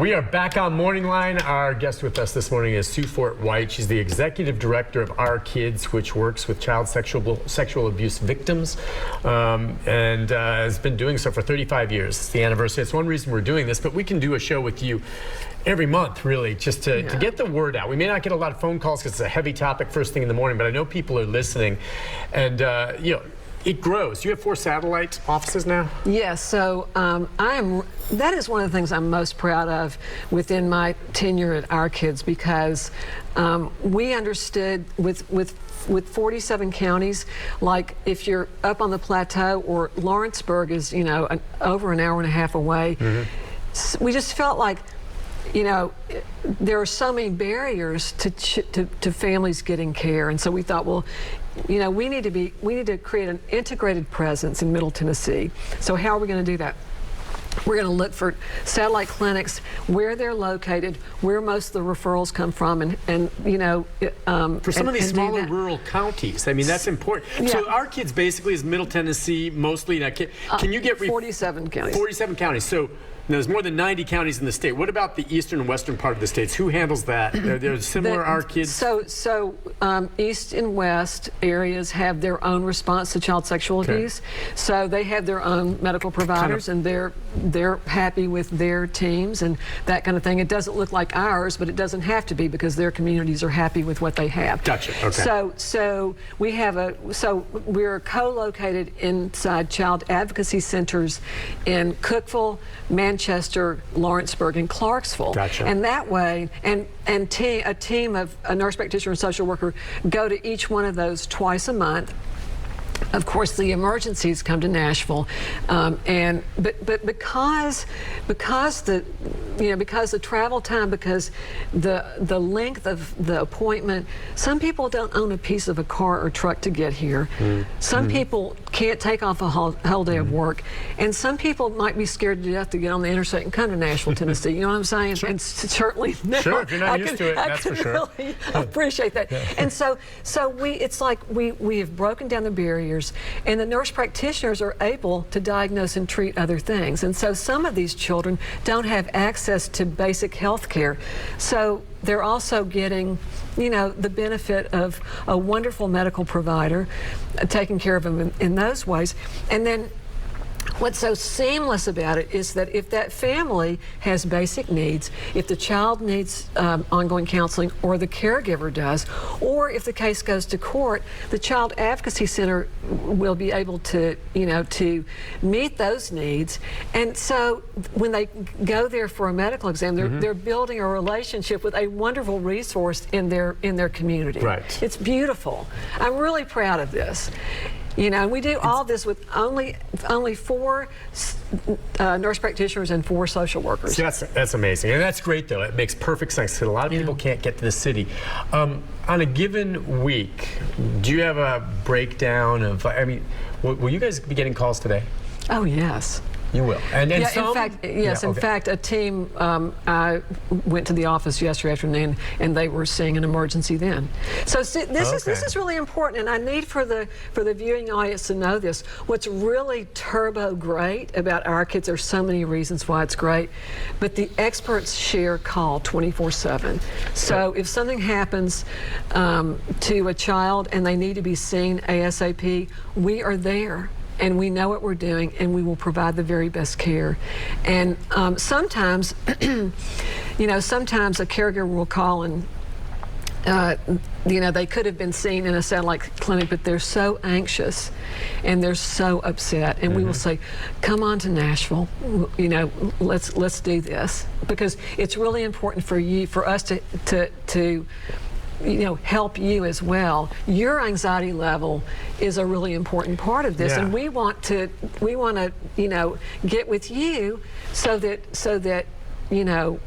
We are back on MorningLine. Our guest with us this morning is Sue Fort White. She's the executive director of Our Kids, which works with child sexual abuse victims, and has been doing so for 35 years. It's the anniversary. It's one reason we're doing this, but we can do a show with you every month, really, just to get the word out. We may not get a lot of phone calls because it's a heavy topic first thing in the morning, but I know people are listening, and it grows. You have 4 satellite offices now? Yes, so that is one of the things I'm most proud of within my tenure at Our Kids, because we understood with 47 counties, like if you're up on the plateau or Lawrenceburg is, over an hour and a half away, we just felt like, there are so many barriers to families getting care, and so we thought, well, we need to create an integrated presence in Middle Tennessee. So how are we going to do that? We're going to look for satellite clinics where they're located, where most of the referrals come from, and for some of these smaller rural counties. I mean, that's important. Yeah. So Our Kids basically is Middle Tennessee mostly. Now, can you get 47 counties? 47 counties. So there's more than 90 counties in the state. What about the eastern and western part of the states? Who handles that? There's similar Our Kids? So east and west areas have their own response to child sexual abuse. So they have their own medical providers, and they're happy with their teams and that kind of thing. It doesn't look like ours, but it doesn't have to be, because their communities are happy with what they have. Gotcha. Okay. So we have we're co-located inside child advocacy centers in Cookeville, Manchester, Lawrenceburg, and Clarksville. Gotcha. And that way, a team of a nurse practitioner and social worker go to each one of those twice a month. Of course, the emergencies come to Nashville, but because the travel time, because the length of the appointment, some people don't own a piece of a car or truck to get here. Some people can't take off a whole day of work, and some people might be scared to death to get on the interstate and come to Nashville, Tennessee. You know what I'm saying? Sure. And certainly now, sure, if you're not used to it, that's for sure. Really appreciate that. Yeah. And so it's like we have broken down the barriers, and the nurse practitioners are able to diagnose and treat other things. And so some of these children don't have access to basic health care. So they're also getting, the benefit of a wonderful medical provider taking care of them in those ways. And then what's so seamless about it is that if that family has basic needs, if the child needs ongoing counseling, or the caregiver does, or if the case goes to court, the Child Advocacy Center will be able to, to meet those needs. And so when they go there for a medical exam, they're building a relationship with a wonderful resource in their community. Right. It's beautiful. I'm really proud of this. We do all this with only 4 nurse practitioners and 4 social workers. See, that's amazing, and that's great though. It makes perfect sense because a lot of people can't get to the city. On a given week, do you have a breakdown of? I mean, will you guys be getting calls today? Oh yes. You will. And in fact, yes. In fact, a team, I went to the office yesterday afternoon, and they were seeing an emergency then. So this is really important, and I need for the viewing audience to know this. What's really turbo great about Our Kids, there's so many reasons why it's great, but the experts share call 24/7. So if something happens to a child and they need to be seen ASAP, we are there. And we know what we're doing, and we will provide the very best care. And sometimes, sometimes a caregiver will call and, they could have been seen in a satellite clinic, but they're so anxious and they're so upset. And we will say, come on to Nashville, let's do this. Because it's really important for us to help you as well. Your anxiety level is a really important part of this, and we want to get with you so that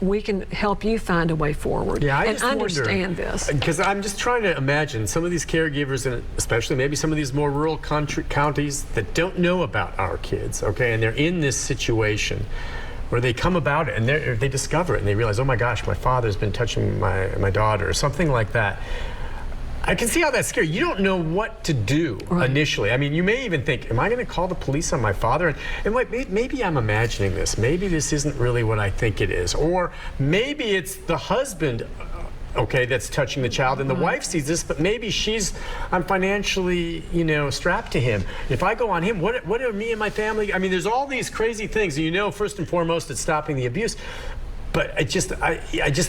we can help you find a way forward and understand this. Because I'm just trying to imagine some of these caregivers, and especially maybe some of these more rural counties that don't know about Our Kids, and they're in this situation where they come about it and they discover it and they realize, oh my gosh, my father's been touching my daughter, or something like that. I can see how that's scary. You don't know what to do initially. I mean, you may even think, am I going to call the police on my father? And maybe I'm imagining this. Maybe this isn't really what I think it is. Or maybe it's the husband, okay, that's touching the child, and the wife sees this, but maybe I'm financially, strapped to him. If I go on him, what are me and my family? I mean, there's all these crazy things. First and foremost, it's stopping the abuse. But I just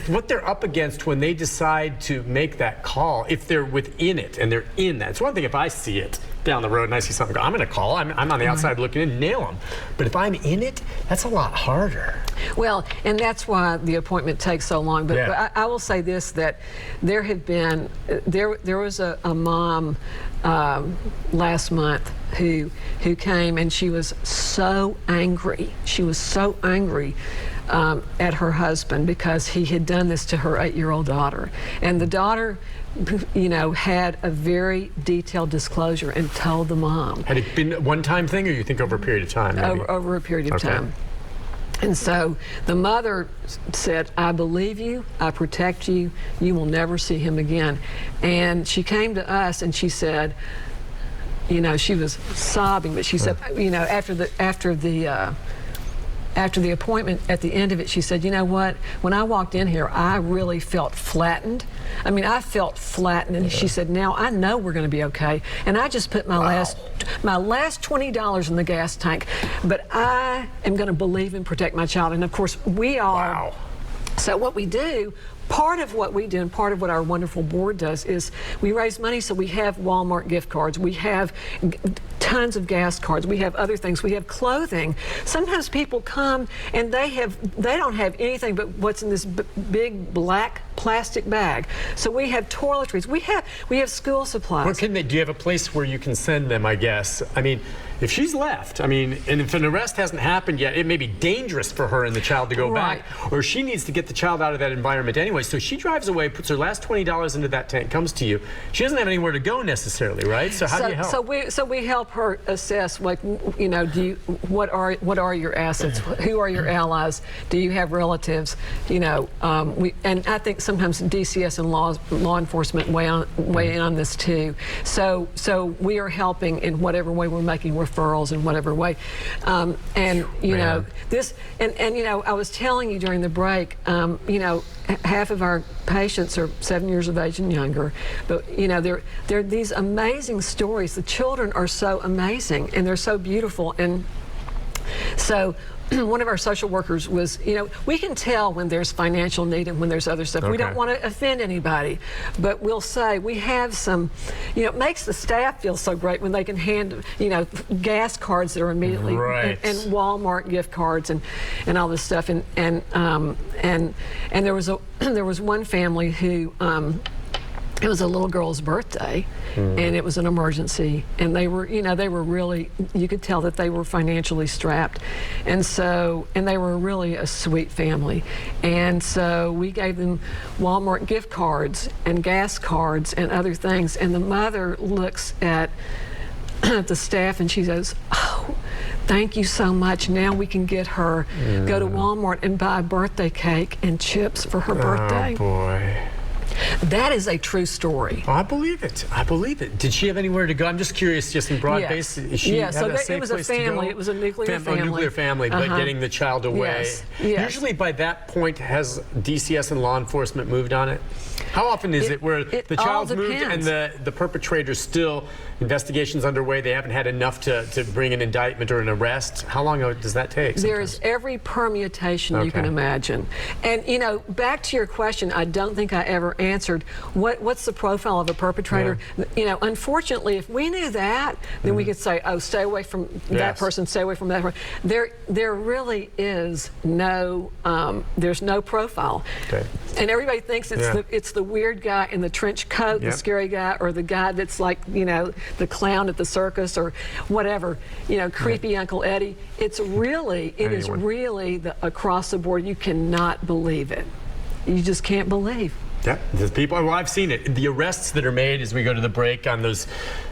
what they're up against when they decide to make that call, if they're within it and they're in that. It's one thing if I see it down the road and I see something, I'm going to call. I'm on the outside looking in, nail them. But if I'm in it, that's a lot harder. Well, and that's why the appointment takes so long. But I will say this, that there was a mom last month who came, and she was so angry. She was so angry at her husband because he had done this to her 8-year-old daughter. And the daughter, had a very detailed disclosure and told the mom. Had it been a one-time thing, or you think over a period of time? Over a period of time. And so the mother said, I believe you, I protect you, you will never see him again. And she came to us and she said, she was sobbing, but she said, after the appointment, at the end of it, she said, you know what? When I walked in here, I really felt flattened. I mean, I felt flattened. And she said, now I know we're going to be okay. And I just put my last $20 in the gas tank. But I am going to believe and protect my child. And of course, we are. Wow. So what we do, part of what we do and part of what our wonderful board does is we raise money, so we have Walmart gift cards, we have tons of gas cards, we have other things, we have clothing. Sometimes people come and they don't have anything but what's in this big black plastic bag. So we have toiletries, we have school supplies. What can they do? You have a place where you can send them, I guess. I mean, if she's left, and if an arrest hasn't happened yet, it may be dangerous for her and the child to go back, or she needs to get the child out of that environment anyway. So she drives away, puts her last $20 into that tank, comes to you. She doesn't have anywhere to go necessarily, right? So how do you help? So we help her assess, like, what are your assets? Who are your allies? Do you have relatives? And I think sometimes DCS and law enforcement weigh in on this too. So we are helping in whatever way we're making referrals in whatever way. I was telling you during the break, half of our patients are 7 years of age and younger, but there are these amazing stories. The children are so amazing and they're so beautiful. And so one of our social workers was, we can tell when there's financial need and when there's other stuff. Okay. We don't want to offend anybody, but we'll say we have some, it makes the staff feel so great when they can hand, gas cards that are immediately, and Walmart gift cards and all this stuff. And there was one family who, it was a little girl's birthday, and it was an emergency, and they were really, you could tell that they were financially strapped, and they were really a sweet family. And so we gave them Walmart gift cards and gas cards and other things, and the mother looks at the staff and she says, oh, thank you so much. Now we can get her, go to Walmart and buy a birthday cake and chips for her birthday. Oh boy. That is a true story. Oh, I believe it. I believe it. Did she have anywhere to go? I'm just curious, just in broad base. It was a family. It was a nuclear family. A nuclear family, but getting the child away. Yes. Usually by that point, has DCS and law enforcement moved on it? How often is it where the child's moved and the perpetrator's still, investigations underway, they haven't had enough to bring an indictment or an arrest? How long does that take? There's every permutation you can imagine. And back to your question, I don't think I ever answered what's the profile of a perpetrator. Unfortunately, if we knew that, then we could say, oh, stay away from that person, stay away from that person. There really is no there's no profile. Okay. And everybody thinks it's the weird guy in the trench coat, the scary guy, or the guy that's like, the clown at the circus or whatever, creepy Uncle Eddie. It is really across the board. You cannot believe it. You just can't believe. Yeah, the people. Well, I've seen it. The arrests that are made as we go to the break on those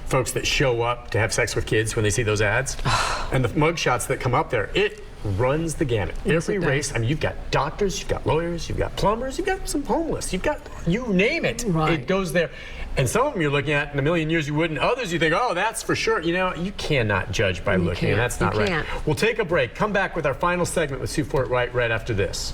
folks that show up to have sex with kids when they see those ads, and the mugshots that come up there. runs the gamut. Yes, Every it does. race, I mean, you've got doctors, you've got lawyers, you've got plumbers, you've got some homeless, you've got, you name it, Right. it goes there. And some of them you're looking at in a million years you wouldn't. Others you think, oh, that's for sure. You know, you cannot judge by looking, and that's not You right. can't. We'll take a break. Come back with our final segment with Sue Fort White right after this.